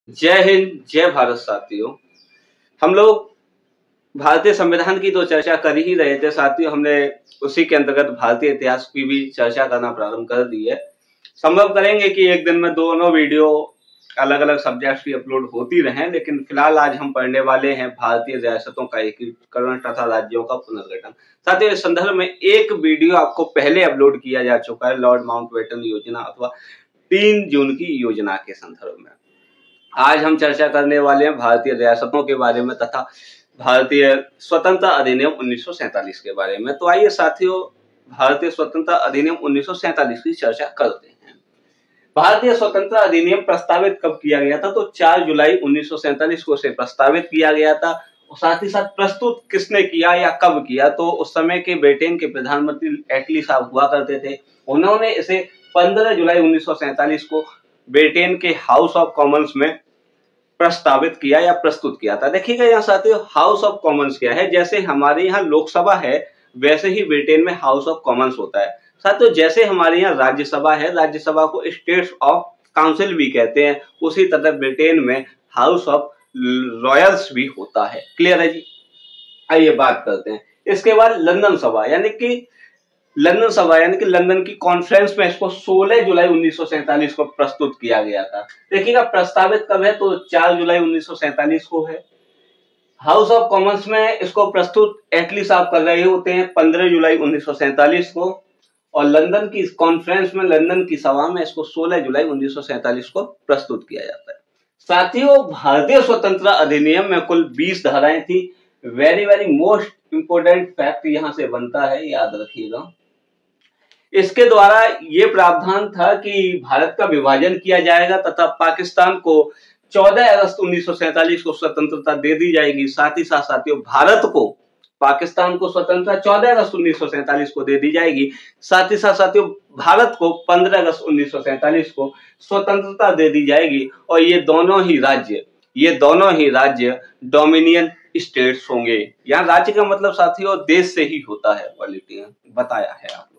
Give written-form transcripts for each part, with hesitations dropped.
जय हिंद, जय भारत साथियों। हम लोग भारतीय संविधान की तो चर्चा कर ही रहे थे साथियों। हमने उसी के अंतर्गत भारतीय इतिहास की भी चर्चा करना प्रारंभ कर दी है। संभव करेंगे कि एक दिन में दोनों वीडियो अलग अलग सब्जेक्ट्स की अपलोड होती रहें, लेकिन फिलहाल आज हम पढ़ने वाले हैं भारतीय रियासतों का एकीकरण तथा राज्यों का पुनर्गठन। साथियों, इस संदर्भ में एक वीडियो आपको पहले अपलोड किया जा चुका है, लॉर्ड माउंटबेटन योजना अथवा 3 जून की योजना के संदर्भ में। आज हम चर्चा करने वाले हैं भारतीय रियासतों के बारे में तथा भारतीय स्वतंत्रता अधिनियम 1947 के बारे में। तो आइए साथियों, भारतीय स्वतंत्रता अधिनियम 1947 की चर्चा करते हैं। भारतीय स्वतंत्रता अधिनियम प्रस्तावित कब किया गया था? तो 4 जुलाई 1947 को इसे प्रस्तावित किया गया था। और साथ ही साथ प्रस्तुत किसने किया या कब किया? तो उस समय के ब्रिटेन के प्रधानमंत्री एटली साहब हुआ करते थे। उन्होंने इसे 15 जुलाई 1947 को ब्रिटेन के हाउस ऑफ कॉमन्स में प्रस्तावित किया या प्रस्तुत किया था। देखिएगा यहाँ साथियों, हाउस ऑफ कॉमन्स क्या है? जैसे हमारे यहाँ लोकसभा है, वैसे ही ब्रिटेन में हाउस ऑफ कॉमन्स होता है। साथियों, जैसे हमारे यहाँ राज्यसभा है, राज्यसभा को स्टेट्स ऑफ काउंसिल भी कहते हैं, उसी तरह ब्रिटेन में हाउस ऑफ रॉयल्स भी होता है। क्लियर है जी? आइए बात करते हैं। इसके बाद लंदन सभा यानी कि लंदन की कॉन्फ्रेंस में इसको 16 जुलाई 1947 को प्रस्तुत किया गया था। देखिएगा प्रस्तावित कब है? तो 4 जुलाई 1947 को है। हाउस ऑफ कॉमन्स में इसको प्रस्तुत एटली साहब कर रहे होते हैं 15 जुलाई 1947 को, और लंदन की कॉन्फ्रेंस में, लंदन की सभा में इसको 16 जुलाई 1947 को प्रस्तुत किया जाता है। साथियों, भारतीय स्वतंत्रता अधिनियम में कुल 20 धाराएं थी। Very very most important fact यहां से बनता है, याद रखिएगा। इसके द्वारा ये प्रावधान था कि भारत का विभाजन किया जाएगा तथा पाकिस्तान को 14 अगस्त 1947 को स्वतंत्रता दे दी जाएगी। साथ ही साथ साथियों, भारत को, पाकिस्तान को स्वतंत्रता 14 अगस्त 1947 को दे दी जाएगी। साथ ही साथ साथियों, भारत को 15 अगस्त 1947 को स्वतंत्रता दे दी जाएगी। और ये दोनों ही राज्य डोमिनियन स्टेट्स होंगे। यहाँ राज्य का मतलब साथियों देश से ही होता है, क्वालिटी बताया है आप लोगों को।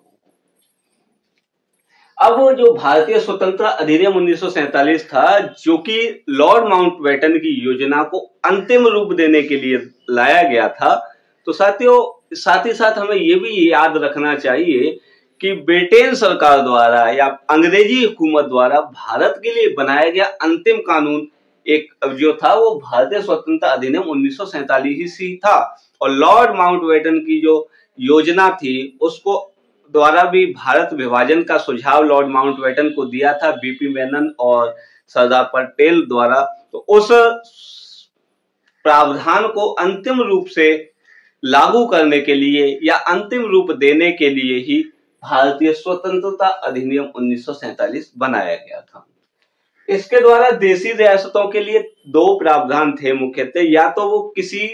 अब जो भारतीय स्वतंत्रता अधिनियम 1947 था, जो कि लॉर्ड माउंटबेटन की योजना को अंतिम रूप देने के लिए लाया गया था, तो साथियों साथ ही साथ हमें ये भी याद रखना चाहिए कि ब्रिटेन सरकार द्वारा या अंग्रेजी हुकूमत द्वारा भारत के लिए बनाया गया अंतिम कानून एक जो था वो भारतीय स्वतंत्रता अधिनियम 1947 ही था। और लॉर्ड माउंटबेटन की जो योजना थी उसको द्वारा भी भारत विभाजन का सुझाव लॉर्ड माउंटबेटन को दिया था बीपी मेनन और सरदार पटेल द्वारा। तो उस प्रावधान को अंतिम रूप से लागू करने के लिए या अंतिम रूप देने के लिए ही भारतीय स्वतंत्रता अधिनियम 1947 बनाया गया था। इसके द्वारा देशी रियासतों के लिए 2 प्रावधान थे मुख्यतः, या तो वो किसी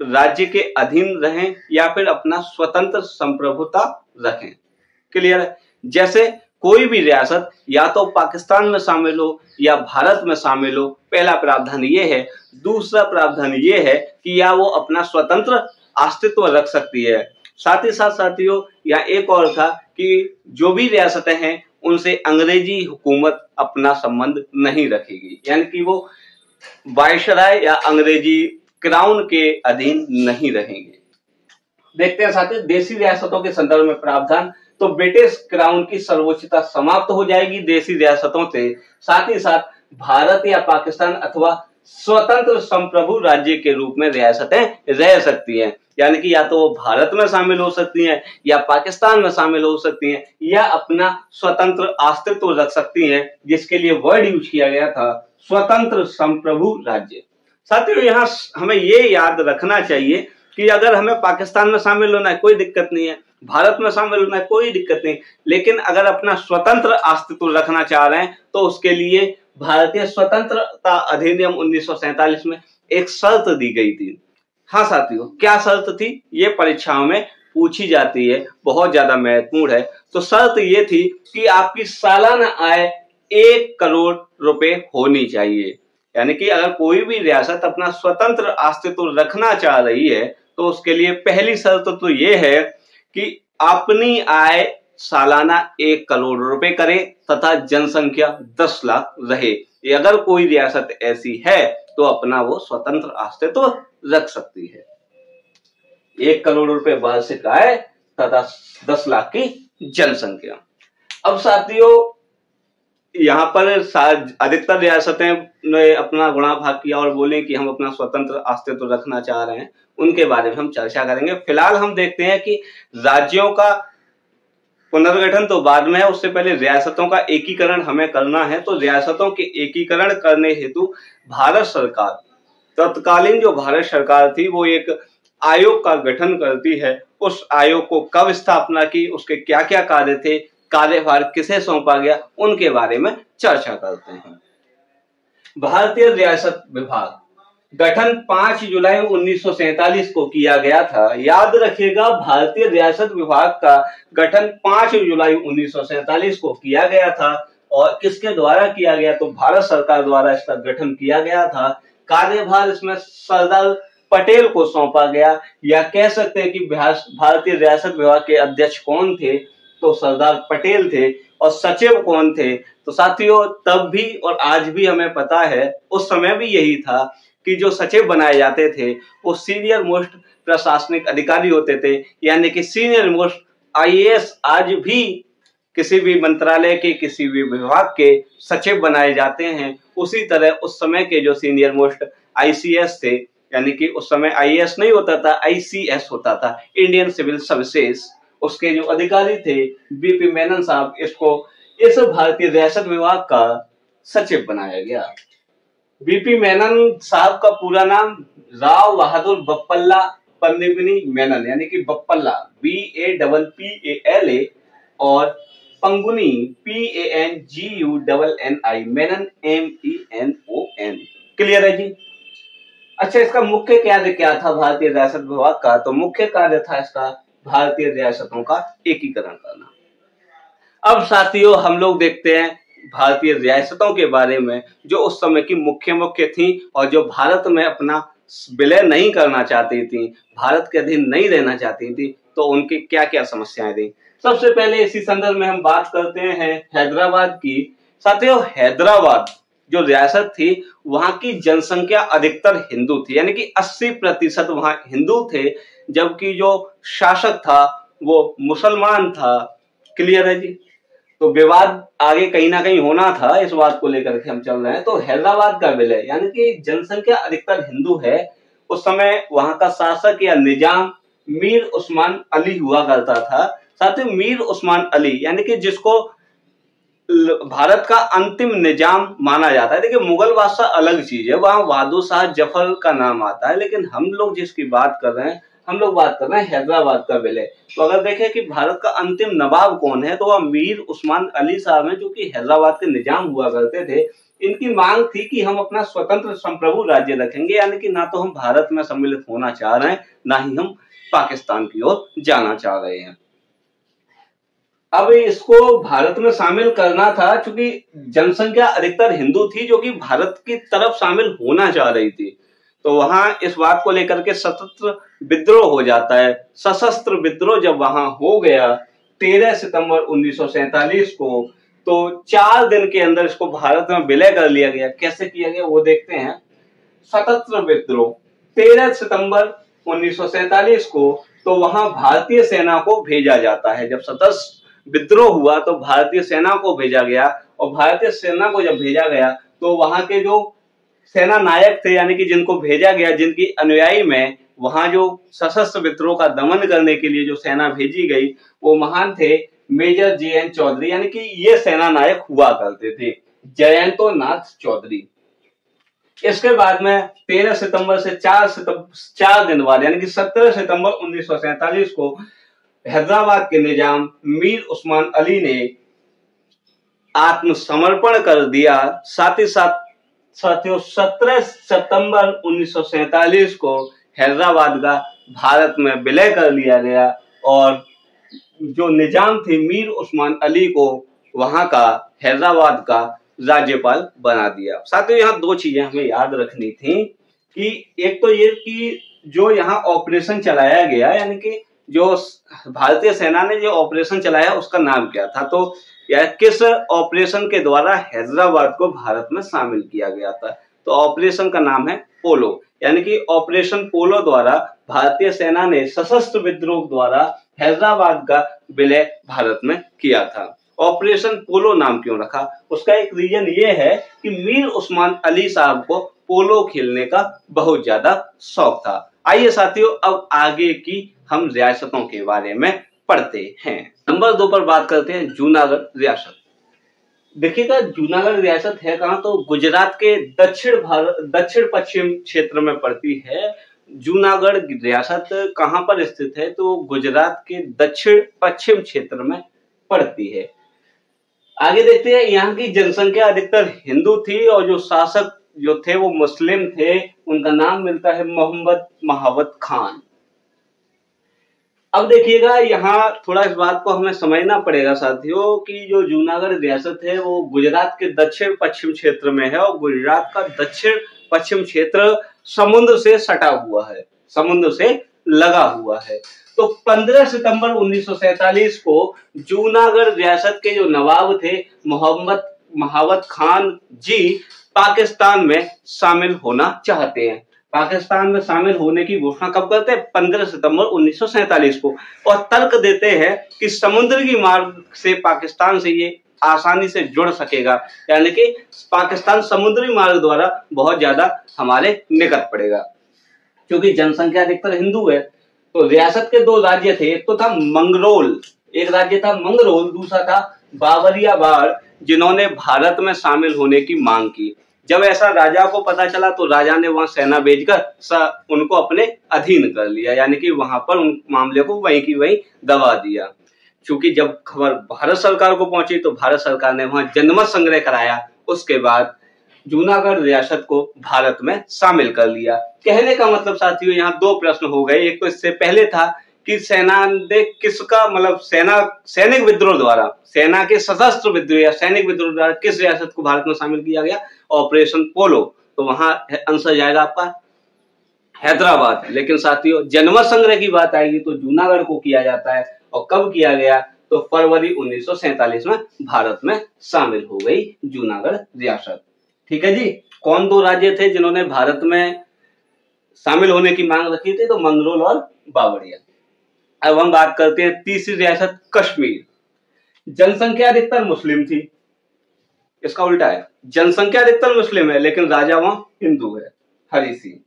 राज्य के अधीन रहें या फिर अपना स्वतंत्र संप्रभुता रखें। क्लियर है? जैसे कोई भी रियासत या तो पाकिस्तान में शामिल हो या भारत में शामिल हो, पहला प्रावधान ये है। दूसरा प्रावधान ये है कि या वो अपना स्वतंत्र अस्तित्व रख सकती है। साथ ही साथ साथियों, यहाँ एक और था कि जो भी रियासतें हैं उनसे अंग्रेजी हुकूमत अपना संबंध नहीं रखेगी, यानी कि वो वायसराय या अंग्रेजी क्राउन के अधीन नहीं रहेंगे। देखते हैं साथियों, देशी रियासतों के संदर्भ में प्रावधान। तो ब्रिटिश क्राउन की सर्वोच्चता समाप्त हो जाएगी देशी रियासतों से। साथ ही साथ भारत या पाकिस्तान अथवा स्वतंत्र संप्रभु राज्य के रूप में रियासतें रह सकती हैं, यानी कि या तो वो भारत में शामिल हो सकती हैं या पाकिस्तान में शामिल हो सकती हैं या अपना स्वतंत्र अस्तित्व रख सकती हैं, जिसके लिए वर्ड यूज किया गया था स्वतंत्र संप्रभु राज्य। साथियों, यहाँ हमें ये याद रखना चाहिए कि अगर हमें पाकिस्तान में शामिल होना है कोई दिक्कत नहीं है, भारत में शामिल होना है कोई दिक्कत नहीं, लेकिन अगर अपना स्वतंत्र अस्तित्व रखना चाह रहे हैं तो उसके लिए भारतीय स्वतंत्रता अधिनियम 1947 में एक शर्त दी गई थी। हाँ साथियों, क्या शर्त थी? ये परीक्षाओं में पूछी जाती है, बहुत ज्यादा महत्वपूर्ण है। तो शर्त ये थी कि आपकी सालाना आय 1 करोड़ रुपए होनी चाहिए। यानी कि अगर कोई भी रियासत अपना स्वतंत्र अस्तित्व रखना चाह रही है तो उसके लिए पहली शर्त तो ये है कि अपनी आय सालाना 1 करोड़ रुपए करे तथा जनसंख्या 10 लाख रहे। ये अगर कोई रियासत ऐसी है तो अपना वो स्वतंत्र अस्तित्व रख सकती है। 1 करोड़ रुपए वार्षिक आय तथा 10 लाख की जनसंख्या। अब साथियों यहाँ पर अधिकतर रियासतें ने अपना गुणा भाग किया और बोले कि हम अपना स्वतंत्र अस्तित्व रखना चाह रहे हैं, उनके बारे में हम चर्चा करेंगे। फिलहाल हम देखते हैं कि राज्यों का पुनर्गठन तो बाद में है, उससे पहले रियासतों का एकीकरण हमें करना है। तो रियासतों के एकीकरण करने हेतु भारत सरकार, तत्कालीन जो भारत सरकार थी, वो एक आयोग का गठन करती है। उस आयोग को कब स्थापना की, उसके क्या क्या कार्य थे, कार्यभार किसे सौंपा गया, उनके बारे में चर्चा करते हैं। भारतीय रियासत विभाग गठन 5 जुलाई 1947 को किया गया था। याद रखिएगा, भारतीय रियासत विभाग का गठन 5 जुलाई 1947 को किया गया था। और किसके द्वारा किया गया, तो भारत सरकार द्वारा इसका गठन किया गया था। कार्यभार इसमें सरदार पटेल को सौंपा गया, या कह सकते हैं कि भारतीय रियासत विभाग के अध्यक्ष कौन थे, तो सरदार पटेल थे। और सचिव कौन थे, तो साथियों तब भी और आज भी हमें पता है, उस समय भी यही था कि जो सचिव बनाए जाते थे वो सीनियर मोस्ट प्रशासनिक अधिकारी होते थे, यानी कि सीनियर मोस्ट आईएएस आज भी किसी भी मंत्रालय के किसी भी विभाग के सचिव बनाए जाते हैं। उसी तरह उस समय के जो सीनियर मोस्ट आईसीएस थे, यानी कि उस समय आईएएस नहीं होता था, आईसीएस होता था, इंडियन सिविल सर्विसेज, उसके जो अधिकारी थे बीपी मेनन साहब, इसको इस भारतीय रियासत विभाग का सचिव बनाया गया। बीपी मेनन साहब का पूरा नाम राव बहादुर बप्पल्ला पन्निपिनी मेनन, यानी कि बप्पल्ला BAPPALA और Panguni PANGUNNI, Menon MENON। Clear है जी। अच्छा, इसका मुख्य कार्य क्या था भारतीय रियासत विभाग का, तो मुख्य कार्य था इसका भारतीय रियासतों का एकीकरण करना। अब साथियों हम लोग देखते हैं भारतीय रियासतों के बारे में, जो उस समय की मुख्य थी और जो भारत में अपना विलय नहीं करना चाहती थी, भारत के अधीन नहीं रहना चाहती थी, तो उनकी क्या क्या समस्याएं थी। सबसे पहले इसी संदर्भ में हम बात करते हैं हैदराबाद की। साथियों हैदराबाद जो रियासत थी, वहां की जनसंख्या अधिकतर हिंदू थी, यानी कि 80% वहां हिंदू थे, जबकि जो शासक था वो मुसलमान था। क्लियर है जी। तो विवाद आगे कहीं ना कहीं होना था, इस बात को लेकर के हम चल रहे हैं। तो हैदराबाद का विलय, यानी कि जनसंख्या अधिकतर हिंदू है, उस समय वहां का शासक या निजाम मीर उस्मान अली हुआ करता था। साथ ही मीर उस्मान अली, यानी कि जिसको भारत का अंतिम निजाम माना जाता है। देखिए मुगल बादशाह अलग चीज है, वहां बहादुर शाह जफर का नाम आता है, लेकिन हम लोग जिसकी बात कर रहे हैं, हम लोग बात कर रहे हैं हैदराबाद का विलय। तो अगर देखें कि भारत का अंतिम नवाब कौन है, तो वह मीर उस्मान अली साहब हैं, जो कि हैदराबाद के निजाम हुआ करते थे। इनकी मांग थी कि हम अपना स्वतंत्र संप्रभु राज्य रखेंगे, यानी कि ना तो हम भारत में सम्मिलित होना चाह रहे हैं, ना ही हम पाकिस्तान की ओर जाना चाह रहे हैं। अब इसको भारत में शामिल करना था, क्योंकि जनसंख्या अधिकतर हिंदू थी जो कि भारत की तरफ शामिल होना चाह रही थी। तो वहां इस बात को लेकर के सशस्त्र विद्रोह हो जाता है। सशस्त्र विद्रोह जब वहां हो गया 13 सितंबर 1947 को, तो 4 दिन के अंदर इसको भारत में विलय कर लिया गया। कैसे किया गया वो देखते हैं। सशस्त्र विद्रोह 13 सितंबर 1947 को, तो वहां भारतीय सेना को भेजा जाता है। जब सशस्त्र विद्रोह हुआ तो भारतीय सेना को भेजा गया, और भारतीय सेना को जब भेजा गया तो वहां के जो सेना नायक थे, यानी कि जिनको भेजा गया, जिनकी अनुयायी में वहां जो सशस्त्र विद्रोह का दमन करने के लिए जो सेना भेजी गई, वो महान थे मेजर JN चौधरी, यानी कि ये सेना नायक हुआ करते थे, जयंतो नाथ चौधरी। इसके बाद में 13 सितंबर से 4 दिन बाद, यानी कि 17 सितंबर 1947 को हैदराबाद के निजाम मीर उस्मान अली ने आत्मसमर्पण कर दिया। साथ ही साथ साथियों 17 सितंबर 1947 को हैदराबाद का भारत में विलय कर लिया गया, और जो निजाम थे मीर उस्मान अली को वहां का हैदराबाद का राज्यपाल बना दिया। साथियों यहाँ 2 चीजें हमें याद रखनी थी कि एक तो ये कि जो यहाँ ऑपरेशन चलाया गया, यानी कि जो भारतीय सेना ने जो ऑपरेशन चलाया उसका नाम क्या था। तो या किस ऑपरेशन के द्वारा हैदराबाद को भारत में शामिल किया गया था? तो ऑपरेशन का नाम है पोलो, यानी कि ऑपरेशन पोलो द्वारा भारतीय सेना ने सशस्त्र विद्रोह द्वारा हैदराबाद का विलय भारत में किया था। ऑपरेशन पोलो नाम क्यों रखा? उसका एक रीजन ये है कि मीर उस्मान अली साहब को पोलो खेलने का बहुत ज्यादा शौक था। आइए साथियों, अब आगे की हम रियासतों के बारे में पढ़ते हैं। नंबर 2 पर बात करते हैं जूनागढ़ रियासत। देखिएगा, जूनागढ़ रियासत है कहाँ? तो गुजरात के दक्षिण पश्चिम क्षेत्र में पड़ती है। जूनागढ़ रियासत कहाँ पर स्थित है? तो गुजरात के दक्षिण पश्चिम क्षेत्र में पड़ती है। आगे देखते हैं, यहाँ की जनसंख्या अधिकतर हिंदू थी और जो शासक जो थे वो मुस्लिम थे। उनका नाम मिलता है मोहम्मद महावत खान। अब देखिएगा, यहाँ थोड़ा इस बात को हमें समझना पड़ेगा साथियों कि जो जूनागढ़ रियासत है वो गुजरात के दक्षिण पश्चिम क्षेत्र में है और गुजरात का दक्षिण पश्चिम क्षेत्र समुद्र से सटा हुआ है, समुद्र से लगा हुआ है। तो 15 सितंबर 1947 को जूनागढ़ रियासत के जो नवाब थे मोहम्मद महावत खान जी पाकिस्तान में शामिल होना चाहते हैं। पाकिस्तान में शामिल होने की घोषणा कब करते हैं? 15 सितंबर 1947 को। और तर्क देते हैं कि समुद्र की मार्ग से पाकिस्तान से ये आसानी से जुड़ सकेगा, यानी कि पाकिस्तान समुद्री मार्ग द्वारा बहुत ज्यादा हमारे निकट पड़ेगा। क्योंकि जनसंख्या अधिकतर हिंदू है, तो रियासत के 2 राज्य थे। एक तो था मंगरोल, एक राज्य था मंगरोल, दूसरा था बावरियाबाड़, जिन्होंने भारत में शामिल होने की मांग की। जब ऐसा राजा को पता चला तो राजा ने वहां सेना भेजकर उनको अपने अधीन कर लिया, यानी कि वहां पर उन मामले को वहीं की वहीं दबा दिया। क्योंकि जब खबर भारत सरकार को पहुंची तो भारत सरकार ने वहां जनमत संग्रह कराया। उसके बाद जूनागढ़ रियासत को भारत में शामिल कर लिया। कहने का मतलब साथियों, यहाँ 2 प्रश्न हो गए। एक तो इससे पहले था कि सेना ने किसका मतलब सैनिक विद्रोह द्वारा, सेना के सशस्त्र विद्रोह या सैनिक विद्रोह द्वारा किस रियासत को भारत में शामिल किया गया? ऑपरेशन पोलो। तो वहां आंसर जाएगा आपका हैदराबाद। लेकिन साथियों, जनमत संग्रह की बात आएगी तो जूनागढ़ को किया जाता है। और कब किया गया? तो फरवरी 1947 में भारत में शामिल हो गई जूनागढ़ रियासत। ठीक है जी। कौन 2 राज्य थे जिन्होंने भारत में शामिल होने की मांग रखी थी? तो मंगरोल और बावरिया। अब हम बात करते हैं तीसरी रियासत कश्मीर। जनसंख्या अधिकतर मुस्लिम थी, इसका उल्टा है, जनसंख्या अधिकतर मुस्लिम है लेकिन राजा वहां हिंदू है, हरि सिंह।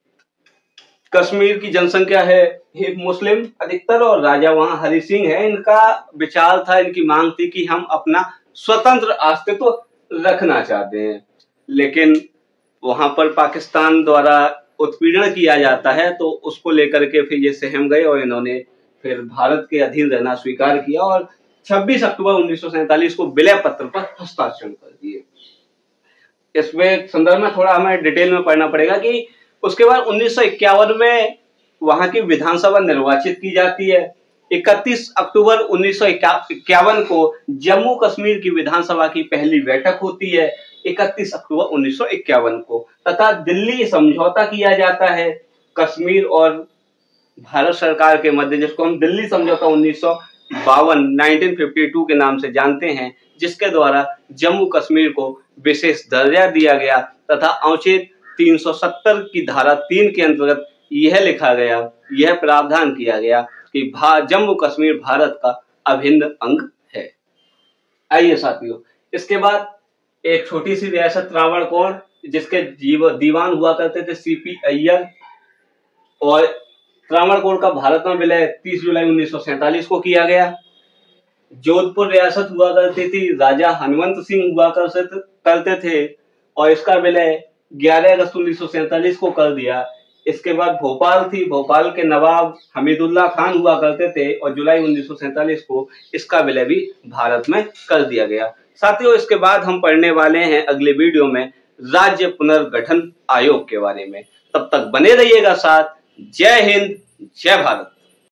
कश्मीर की जनसंख्या है मुस्लिम अधिकतर और राजा वहां हरि सिंह है। इनका विचार था, इनकी मांग थी कि हम अपना स्वतंत्र अस्तित्व रखना चाहते हैं, लेकिन वहां पर पाकिस्तान द्वारा उत्पीड़न किया जाता है, तो उसको लेकर के फिर ये सहम गए और इन्होंने फिर भारत के अधीन रहना स्वीकार किया और 26 अक्टूबर 1947 को विलय पत्र पर हस्ताक्षर कर दिए। इसमें संदर्भ में थोड़ा हमें डिटेल में पढ़ना पड़ेगा कि उसके बाद 1951 में वहां की विधानसभा निर्वाचित की जाती है। 31 अक्टूबर 1951 को जम्मू कश्मीर की विधानसभा की पहली बैठक होती है 31 अक्टूबर 1951 को, तथा दिल्ली समझौता किया जाता है कश्मीर और भारत सरकार के मध्य, जिसको हम दिल्ली समझौता 1952 के नाम से जानते हैं, जिसके द्वारा जम्मू कश्मीर को विशेष दर्जा दिया गया तथा अनुच्छेद 370 की धारा 3 के अंतर्गत यह लिखा गया, यह प्रावधान किया गया कि जम्मू कश्मीर भारत का अभिन्न अंग है। आइए साथियों, इसके बाद एक छोटी सी रियासत त्रावणकोर, जिसके दीवान हुआ करते थे सीपी अय्यर, और त्रावणकोर का भारत में विलय 30 जुलाई 1947 को किया गया। जोधपुर रियासत हुआ करती थी, राजा हनुमंत सिंह हुआ करते थे और इसका विलय 11 अगस्त 1947 को कर दिया। इसके बाद भोपाल थी, भोपाल के नवाब हमीदुल्लाह खान हुआ करते थे और जुलाई 1947 को इसका विलय भी भारत में कर दिया गया। साथियों, इसके बाद हम पढ़ने वाले हैं अगले वीडियो में राज्य पुनर्गठन आयोग के बारे में। तब तक बने रहिएगा साथ। जय हिंद, जय भारत।